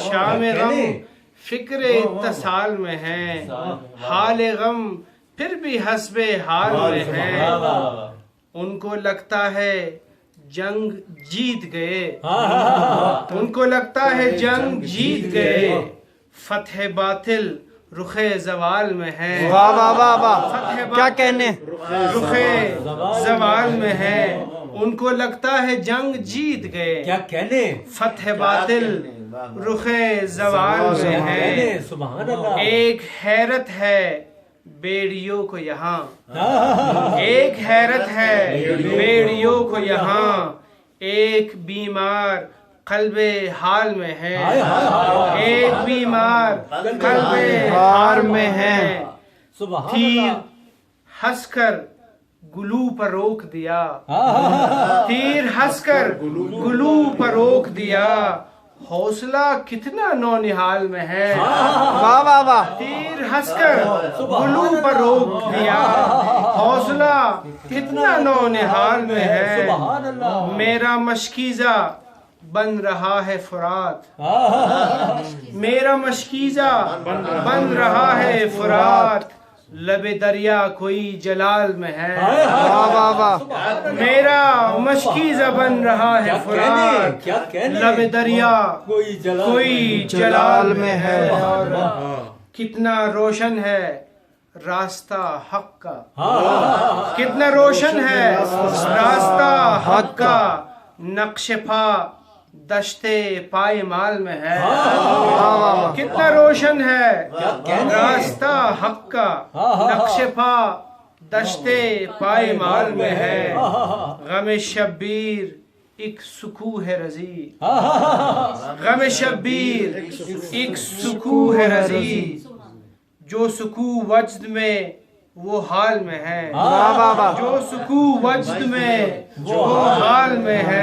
شام غم فکر اتصال میں ہے، حال غم پھر بھی حسب حال میں ہے۔ ان کو لگتا ہے جنگ جیت گئے، ان کو لگتا ہے جنگ جیت گئے، فتح باطل رخ زوال میں ہے۔ واہ واہ واہ واہ، کیا کہنے، رخ زوال میں ہے۔ ان کو لگتا ہے جنگ جیت گئے، کیا کہنے، فتح باطل رخ زوال میں ہے۔ سبحان اللہ۔ ایک حیرت ہے بیڑیوں کو یہاں، ایک حیرت ہے بیڑیوں کو یہاں، ایک بیمار قلب حال میں ہے، ایک بیمار قلب حال میں ہے۔ سبحان تیر اللہ۔ ہنس کر گلو پر روک دیا، تیر ہنس کر گلو پر روک دیا، حوصلہ کتنا نونہال میں ہے۔ واہ واہ واہ، تیر ہنس کر گلو پر روک دیا، حوصلہ کتنا نونہال میں ہے۔ سبحان اللہ۔ میرا مشکیزہ بن رہا ہے فرات، میرا مشکیزہ بن رہا ہے فرات، لب دریا کوئی جلال میں ہے۔ واہ واہ واہ، میرا مشکیزہ بن رہا ہے فرات، کیا کہنے، لب دریا کوئی جلال کوئی جلال میں ہے۔ اور کتنا روشن ہے راستہ حق کا، کتنا روشن ہے راستہ حق کا، نقش پا دشتے پائے مال میں ہے۔ کتنا روشن ہے راستہ حق کا، نقش پا دشتے پائے مال میں ہے۔ غم شبیر ایک سکوہ ہے رضی، غم شبیر ایک سکوہ ہے رضی، جو سکوہ وجد میں وہ حال میں ہے، جو سکوہ وجد میں وہ حال میں ہے۔